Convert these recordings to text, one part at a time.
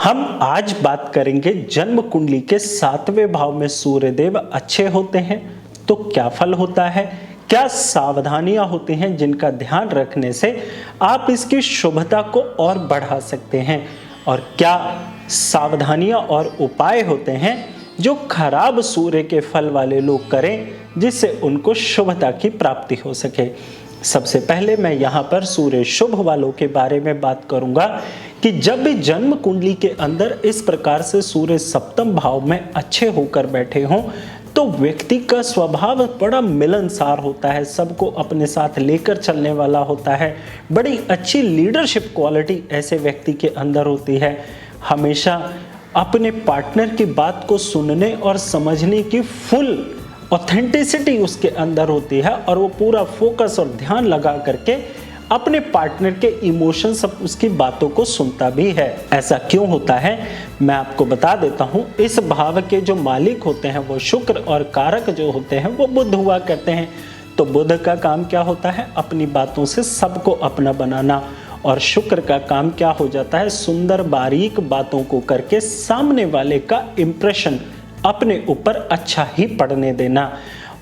हम आज बात करेंगे जन्म कुंडली के 7वें भाव में सूर्य देव अच्छे होते हैं तो क्या फल होता है, क्या सावधानियां होती हैं जिनका ध्यान रखने से आप इसकी शुभता को और बढ़ा सकते हैं, और क्या सावधानियां और उपाय होते हैं जो खराब सूर्य के फल वाले लोग करें जिससे उनको शुभता की प्राप्ति हो सके। सबसे पहले मैं यहाँ पर सूर्य शुभ वालों के बारे में बात करूंगा कि जब भी जन्म कुंडली के अंदर इस प्रकार से सूर्य सप्तम भाव में अच्छे होकर बैठे हों तो व्यक्ति का स्वभाव बड़ा मिलनसार होता है, सबको अपने साथ लेकर चलने वाला होता है, बड़ी अच्छी लीडरशिप क्वालिटी ऐसे व्यक्ति के अंदर होती है। हमेशा अपने पार्टनर की बात को सुनने और समझने की फुल ऑथेंटिसिटी उसके अंदर होती है और वो पूरा फोकस और ध्यान लगा करके अपने पार्टनर के इमोशन सब उसकी बातों को सुनता भी है। ऐसा क्यों होता है मैं आपको बता देता हूँ। इस भाव के जो मालिक होते हैं वो शुक्र और कारक जो होते हैं वो बुध हुआ करते हैं। तो बुध का काम क्या होता है, अपनी बातों से सबको अपना बनाना, और शुक्र का काम क्या हो जाता है, सुंदर बारीक बातों को करके सामने वाले का इंप्रेशन अपने ऊपर अच्छा ही पड़ने देना।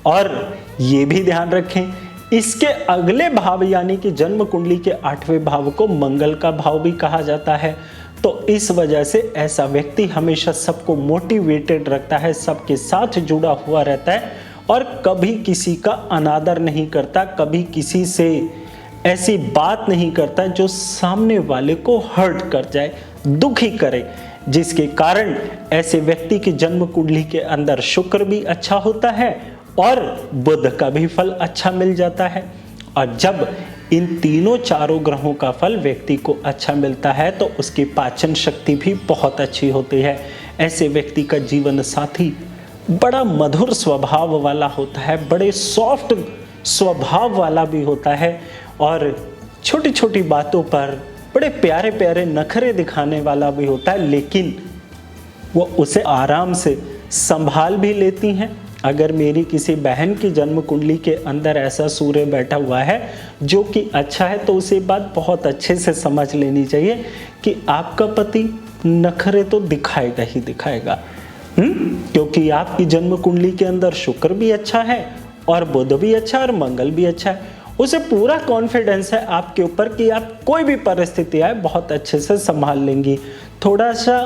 और ये भी ध्यान रखें इसके अगले भाव यानी कि जन्म कुंडली के 8वें भाव को मंगल का भाव भी कहा जाता है। तो इस वजह से ऐसा व्यक्ति हमेशा सबको मोटिवेटेड रखता है, सबके साथ जुड़ा हुआ रहता है और कभी किसी का अनादर नहीं करता, कभी किसी से ऐसी बात नहीं करता जो सामने वाले को हर्ट कर जाए, दुखी करे, जिसके कारण ऐसे व्यक्ति की जन्म कुंडली के अंदर शुक्र भी अच्छा होता है और बुध का भी फल अच्छा मिल जाता है। और जब इन तीनों चारों ग्रहों का फल व्यक्ति को अच्छा मिलता है तो उसकी पाचन शक्ति भी बहुत अच्छी होती है। ऐसे व्यक्ति का जीवन साथी बड़ा मधुर स्वभाव वाला होता है, बड़े सॉफ्ट स्वभाव वाला भी होता है और छोटी छोटी बातों पर बड़े प्यारे प्यारे नखरे दिखाने वाला भी होता है, लेकिन वो उसे आराम से संभाल भी लेती हैं। अगर मेरी किसी बहन की जन्म कुंडली के अंदर ऐसा सूर्य बैठा हुआ है जो कि अच्छा है तो उसे बात बहुत अच्छे से समझ लेनी चाहिए कि आपका पति नखरे तो दिखाएगा ही दिखाएगा, क्योंकि आपकी जन्म कुंडली के अंदर शुक्र भी अच्छा है और बुध भी अच्छा और मंगल भी अच्छा है। उसे पूरा कॉन्फिडेंस है आपके ऊपर कि आप कोई भी परिस्थिति आए बहुत अच्छे से संभाल लेंगी। थोड़ा सा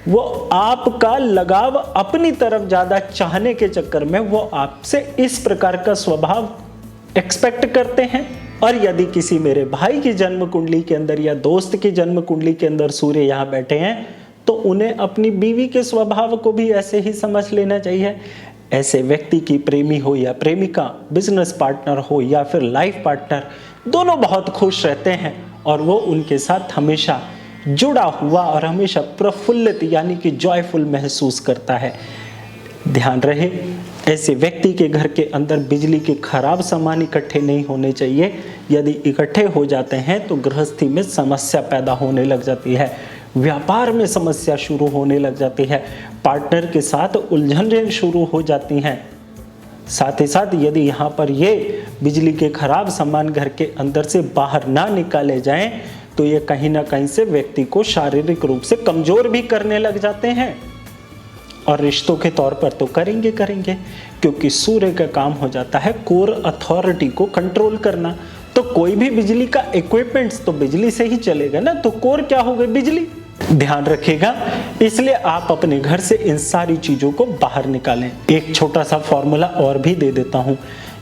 वो आपका लगाव अपनी तरफ ज़्यादा चाहने के चक्कर में वो आपसे इस प्रकार का स्वभाव एक्सपेक्ट करते हैं। और यदि किसी मेरे भाई की जन्म कुंडली के अंदर या दोस्त की जन्म कुंडली के अंदर सूर्य यहाँ बैठे हैं तो उन्हें अपनी बीवी के स्वभाव को भी ऐसे ही समझ लेना चाहिए। ऐसे व्यक्ति की प्रेमी हो या प्रेमिका, बिजनेस पार्टनर हो या फिर लाइफ पार्टनर, दोनों बहुत खुश रहते हैं और वो उनके साथ हमेशा जुड़ा हुआ और हमेशा प्रफुल्लित यानी कि जॉयफुल महसूस करता है। ध्यान रहे ऐसे व्यक्ति के घर के अंदर बिजली के खराब सामान इकट्ठे नहीं होने चाहिए। यदि इकट्ठे हो जाते हैं तो गृहस्थी में समस्या पैदा होने लग जाती है, व्यापार में समस्या शुरू होने लग जाती है, पार्टनर के साथ उलझनें शुरू हो जाती हैं। साथ ही साथ यदि यहाँ पर ये बिजली के खराब सामान घर के अंदर से बाहर ना निकाले जाएं तो ये कहीं ना कहीं से व्यक्ति को शारीरिक रूप से कमजोर भी करने लग जाते हैं और रिश्तों के तौर पर तो करेंगे क्योंकि सूर्य का काम हो जाता है कोर अथॉरिटी को कंट्रोल करना। तो कोई भी बिजली का इक्विपमेंट्स तो बिजली से ही चलेगा ना, तो कोर क्या हो गई, बिजली। ध्यान रखिएगा, इसलिए आप अपने घर से इन सारी चीजों को बाहर निकालें। एक छोटा सा फॉर्मूला और भी दे देता हूं।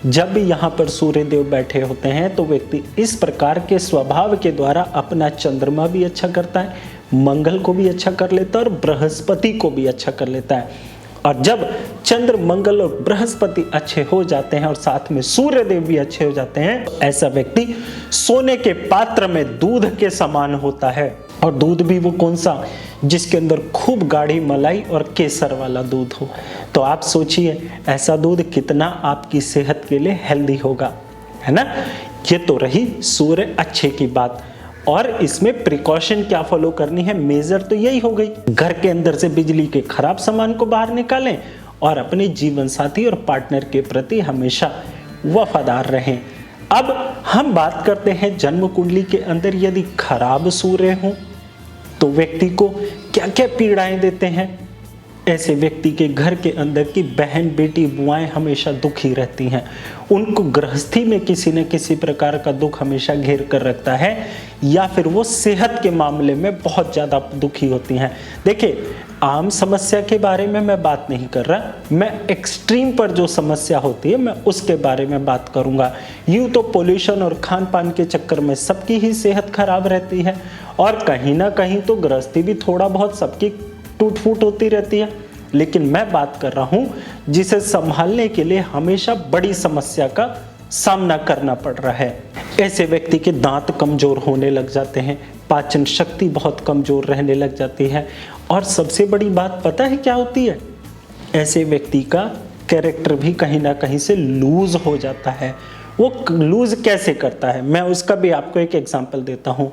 जब भी यहाँ पर सूर्य देव बैठे होते हैं तो व्यक्ति इस प्रकार के स्वभाव के द्वारा अपना चंद्रमा भी अच्छा करता है, मंगल को भी अच्छा कर लेता है और बृहस्पति को भी अच्छा कर लेता है। और जब चंद्र, मंगल और बृहस्पति अच्छे हो जाते हैं और साथ में सूर्य देव भी अच्छे हो जाते हैं तो ऐसा व्यक्ति सोने के पात्र में दूध के समान होता है। और दूध भी वो कौन सा, जिसके अंदर खूब गाढ़ी मलाई और केसर वाला दूध हो। तो आप सोचिए ऐसा दूध कितना आपकी सेहत के लिए हेल्दी होगा, है ना। ये तो रही सूर्य अच्छे की बात। और इसमें प्रिकॉशन क्या फॉलो करनी है, मेजर तो यही हो गई, घर के अंदर से बिजली के खराब सामान को बाहर निकालें और अपने जीवन साथी और पार्टनर के प्रति हमेशा वफादार रहें। अब हम बात करते हैं जन्म कुंडली के अंदर यदि खराब सूर्य हो तो व्यक्ति को क्या क्या पीड़ाएं देते हैं। ऐसे व्यक्ति के घर के अंदर की बहन, बेटी, बुआएं हमेशा दुखी रहती हैं। उनको गृहस्थी में किसी न किसी प्रकार का दुख हमेशा घेर कर रखता है, या फिर वो सेहत के मामले में बहुत ज़्यादा दुखी होती हैं। देखिए, आम समस्या के बारे में मैं बात नहीं कर रहा, मैं एक्सट्रीम पर जो समस्या होती है मैं उसके बारे में बात करूंगा। यूँ तो पोल्यूशन और खान पान के चक्कर में सबकी ही सेहत खराब रहती है, और कहीं ना कहीं तो गृहस्थी भी थोड़ा बहुत सबकी टूट फूट होती रहती है। लेकिन मैं बात कर रहा हूं जिसे संभालने के लिए हमेशा बड़ी समस्या का सामना करना पड़ रहा है। ऐसे व्यक्ति के दांत कमजोर होने लग जाते हैं, पाचन शक्ति बहुत कमजोर रहने लग जाती है, और सबसे बड़ी बात पता है क्या होती है? ऐसे व्यक्ति का कैरेक्टर भी कहीं ना कहीं से लूज हो जाता है। वो लूज कैसे करता है, मैं उसका भी आपको एक एग्जांपल देता हूं।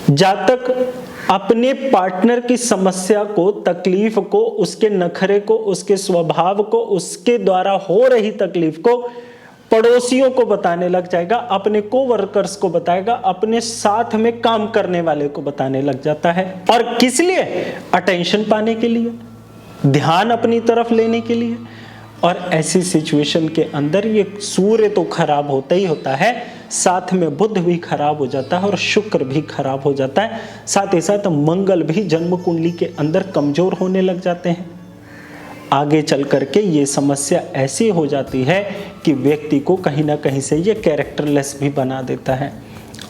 जब तक अपने पार्टनर की समस्या को, तकलीफ को, उसके नखरे को, उसके स्वभाव को, उसके द्वारा हो रही तकलीफ को पड़ोसियों को बताने लग जाएगा, अपने कोवर्कर्स को बताएगा, अपने साथ में काम करने वाले को बताने लग जाता है। और किस लिए? अटेंशन पाने के लिए, ध्यान अपनी तरफ लेने के लिए। और ऐसी सिचुएशन के अंदर ये सूर्य तो खराब होता ही होता है, साथ में बुध भी खराब हो जाता है और शुक्र भी खराब हो जाता है, साथ ही साथ मंगल भी जन्म कुंडली के अंदर कमजोर होने लग जाते हैं। आगे चल करके ये समस्या ऐसी हो जाती है कि व्यक्ति को कहीं ना कहीं से ये कैरेक्टरलेस भी बना देता है।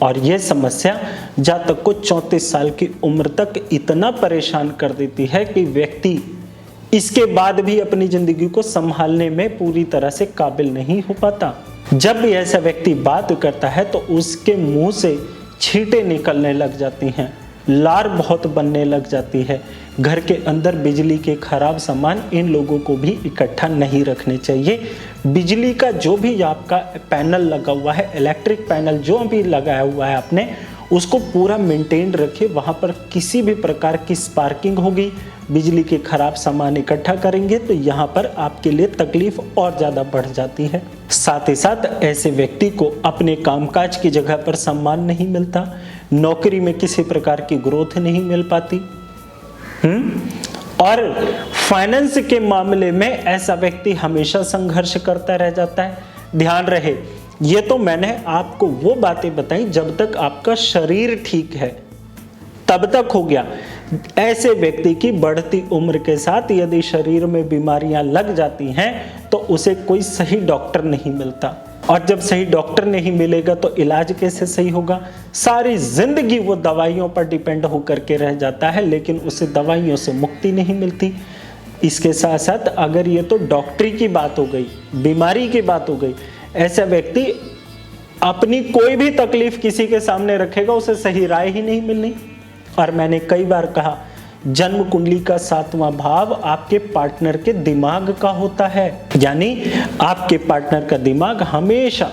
और ये समस्या जातक को 34 साल की उम्र तक इतना परेशान कर देती है कि व्यक्ति इसके बाद भी अपनी जिंदगी को संभालने में पूरी तरह से काबिल नहीं हो पाता। जब भी ऐसा व्यक्ति बात करता है तो उसके मुंह से छींटे निकलने लग जाती हैं, लार बहुत बनने लग जाती है। घर के अंदर बिजली के खराब सामान इन लोगों को भी इकट्ठा नहीं रखने चाहिए। बिजली का जो भी आपका पैनल लगा हुआ है, इलेक्ट्रिक पैनल जो भी लगाया हुआ है आपने, उसको पूरा मेंटेन रखिए। वहाँ पर किसी भी प्रकार की स्पार्किंग होगी, बिजली के खराब सामान इकट्ठा करेंगे तो यहाँ पर आपके लिए तकलीफ और ज़्यादा बढ़ जाती है। साथ ही साथ ऐसे व्यक्ति को अपने कामकाज की जगह पर सम्मान नहीं मिलता, नौकरी में किसी प्रकार की ग्रोथ नहीं मिल पाती, और फाइनेंस के मामले में ऐसा व्यक्ति हमेशा संघर्ष करता रह जाता है। ध्यान रहे, ये तो मैंने आपको वो बातें बताई जब तक आपका शरीर ठीक है तब तक हो गया। ऐसे व्यक्ति की बढ़ती उम्र के साथ यदि शरीर में बीमारियां लग जाती हैं तो उसे कोई सही डॉक्टर नहीं मिलता, और जब सही डॉक्टर नहीं मिलेगा तो इलाज कैसे सही होगा? सारी जिंदगी वो दवाइयों पर डिपेंड होकर के रह जाता है, लेकिन उसे दवाइयों से मुक्ति नहीं मिलती। इसके साथ साथ अगर ये तो डॉक्टरी की बात हो गई, बीमारी की बात हो गई, ऐसा व्यक्ति अपनी कोई भी तकलीफ किसी के सामने रखेगा उसे सही राय ही नहीं मिलनी। और मैंने कई बार कहा, जन्म कुंडली का 7वां भाव आपके पार्टनर के दिमाग का होता है, यानी आपके पार्टनर का दिमाग हमेशा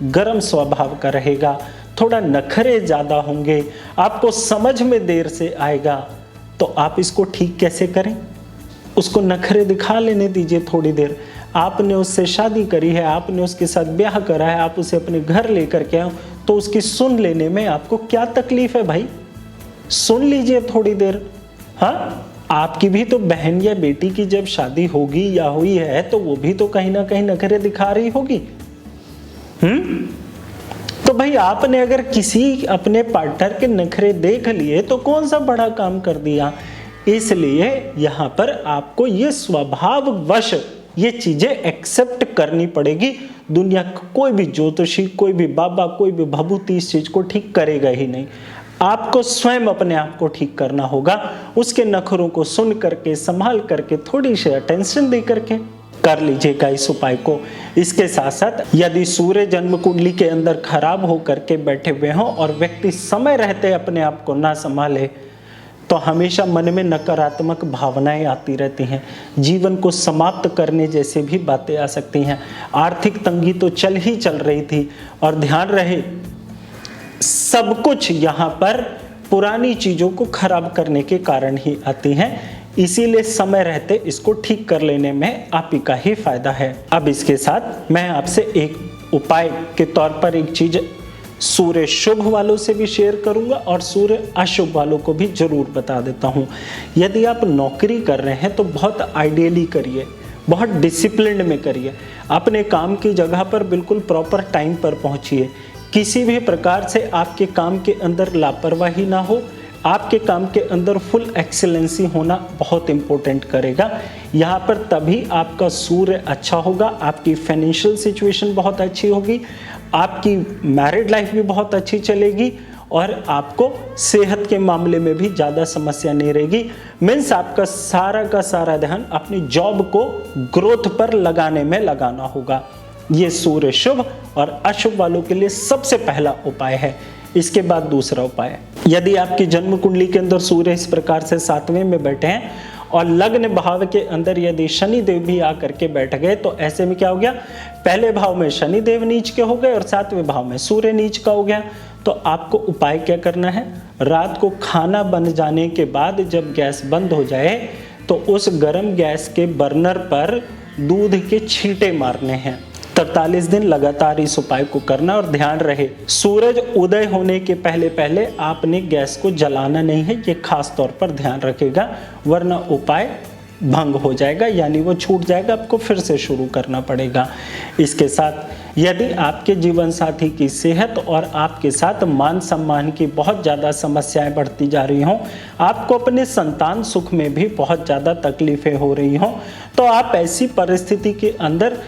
गर्म स्वभाव का रहेगा, थोड़ा नखरे ज्यादा होंगे, आपको समझ में देर से आएगा। तो आप इसको ठीक कैसे करें? उसको नखरे दिखा लेने दीजिए थोड़ी देर। आपने उससे शादी करी है, आपने उसके साथ ब्याह करा है, आप उसे अपने घर लेकर के आओ, तो उसकी सुन लेने में आपको क्या तकलीफ है भाई? सुन लीजिए थोड़ी देर। हाँ, आपकी भी तो बहन या बेटी की जब शादी होगी या हुई है तो वो भी तो कहीं ना कहीं नखरे दिखा रही होगी। तो भाई आपने अगर किसी अपने पार्टनर के नखरे देख लिए तो कौन सा बड़ा काम कर दिया। इसलिए यहाँ पर आपको ये स्वभाववश ये चीजें एक्सेप्ट करनी पड़ेगी। दुनिया का कोई भी ज्योतिषी, कोई भी बाबा, कोई भी भभूति इस चीज को ठीक करेगा ही नहीं। आपको स्वयं अपने आप को ठीक करना होगा। उसके नखरों को सुन करके, संभाल करके, थोड़ी सी अटेंशन दे करके कर लीजिएगा इस उपाय को। इसके साथ साथ यदि सूर्य जन्म कुंडली के अंदर खराब हो करके बैठे हुए हों और व्यक्ति समय रहते अपने आप को ना संभाले तो हमेशा मन में नकारात्मक भावनाएं आती रहती हैं, जीवन को समाप्त करने जैसे भी बातें आ सकती हैं। आर्थिक तंगी तो चल ही चल रही थी, और ध्यान रहे सब कुछ यहाँ पर पुरानी चीजों को खराब करने के कारण ही आती हैं। इसीलिए समय रहते इसको ठीक कर लेने में आप ही का ही फायदा है। अब इसके साथ मैं आपसे एक उपाय के तौर पर एक चीज सूर्य शुभ वालों से भी शेयर करूंगा और सूर्य अशुभ वालों को भी जरूर बता देता हूं। यदि आप नौकरी कर रहे हैं तो बहुत आइडियली करिए, बहुत डिसिप्लिन में करिए, अपने काम की जगह पर बिल्कुल प्रॉपर टाइम पर पहुंचिए। किसी भी प्रकार से आपके काम के अंदर लापरवाही ना हो, आपके काम के अंदर फुल एक्सीलेंसी होना बहुत इंपॉर्टेंट करेगा। यहाँ पर तभी आपका सूर्य अच्छा होगा, आपकी फाइनेंशियल सिचुएशन बहुत अच्छी होगी, आपकी मैरिड लाइफ भी बहुत अच्छी चलेगी और आपको सेहत के मामले में भी ज़्यादा समस्या नहीं रहेगी। मीन्स आपका सारा का सारा ध्यान अपनी जॉब को ग्रोथ पर लगाने में लगाना होगा। ये सूर्य शुभ और अशुभ वालों के लिए सबसे पहला उपाय है। इसके बाद दूसरा उपाय, यदि आपकी जन्म कुंडली के अंदर सूर्य इस प्रकार से 7वें में बैठे हैं और लग्न भाव के अंदर यदि शनि देव भी आकर के बैठ गए तो ऐसे में क्या हो गया, पहले भाव में शनि देव नीच के हो गए और 7वें भाव में सूर्य नीच का हो गया। तो आपको उपाय क्या करना है, रात को खाना बन जाने के बाद जब गैस बंद हो जाए तो उस गर्म गैस के बर्नर पर दूध के छींटे मारने हैं। 43 दिन लगातार इस उपाय को करना और ध्यान रहे सूरज उदय होने के पहले पहले आपने गैस को जलाना नहीं है, ये खास तौर पर ध्यान रखेगा, वरना उपाय भंग हो जाएगा, यानी वो छूट जाएगा, आपको फिर से शुरू करना पड़ेगा। इसके साथ यदि आपके जीवन साथी की सेहत और आपके साथ मान सम्मान की बहुत ज़्यादा समस्याएं बढ़ती जा रही हों, आपको अपने संतान सुख में भी बहुत ज़्यादा तकलीफें हो रही हों, तो आप ऐसी परिस्थिति के अंदर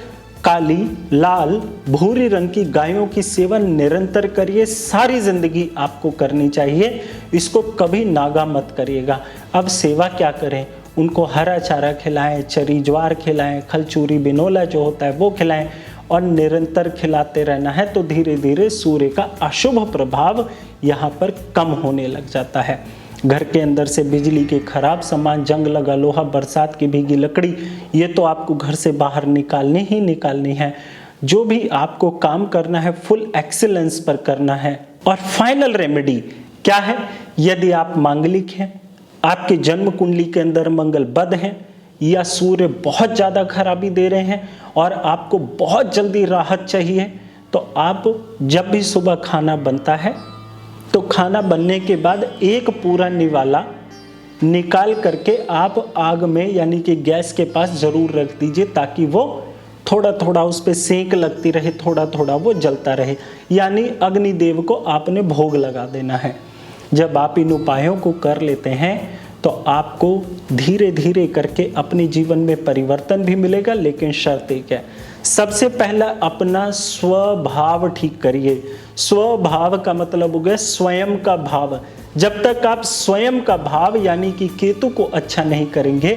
काली, लाल, भूरी रंग की गायों की सेवा निरंतर करिए। सारी जिंदगी आपको करनी चाहिए, इसको कभी नागा मत करिएगा। अब सेवा क्या करें, उनको हरा चारा खिलाएं, चरी ज्वार खिलाएं, खलचूरी बिनोला जो होता है वो खिलाएं और निरंतर खिलाते रहना है। तो धीरे धीरे सूर्य का अशुभ प्रभाव यहाँ पर कम होने लग जाता है। घर के अंदर से बिजली के खराब सामान, जंग लगा लोहा, बरसात की भीगी लकड़ी, ये तो आपको घर से बाहर निकालनी ही निकालनी है। जो भी आपको काम करना है फुल एक्सीलेंस पर करना है। और फाइनल रेमेडी क्या है, यदि आप मांगलिक हैं, आपके जन्म कुंडली के अंदर मंगल बद हैं या सूर्य बहुत ज़्यादा खराबी दे रहे हैं और आपको बहुत जल्दी राहत चाहिए, तो आप जब भी सुबह खाना बनता है तो खाना बनने के बाद एक पूरा निवाला निकाल करके आप आग में यानी कि गैस के पास ज़रूर रख दीजिए, ताकि वो थोड़ा थोड़ा उस पर सेंक लगती रहे, थोड़ा थोड़ा वो जलता रहे, यानी अग्निदेव को आपने भोग लगा देना है। जब आप इन उपायों को कर लेते हैं तो आपको धीरे धीरे करके अपने जीवन में परिवर्तन भी मिलेगा, लेकिन शर्त एक है, सबसे पहला अपना स्वभाव ठीक करिए। स्वभाव का मतलब हो गया स्वयं का भाव। जब तक आप स्वयं का भाव यानी कि केतु को अच्छा नहीं करेंगे,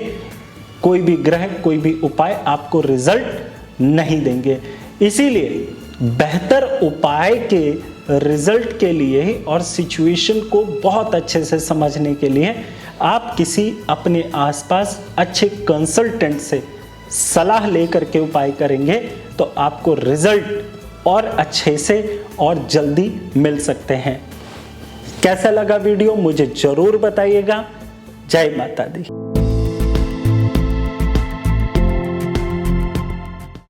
कोई भी ग्रह, कोई भी उपाय आपको रिजल्ट नहीं देंगे। इसीलिए बेहतर उपाय के रिजल्ट के लिए और सिचुएशन को बहुत अच्छे से समझने के लिए आप किसी अपने आसपास अच्छे कंसल्टेंट से सलाह लेकर के उपाय करेंगे तो आपको रिजल्ट और अच्छे से और जल्दी मिल सकते हैं। कैसा लगा वीडियो मुझे जरूर बताइएगा। जय माता दी।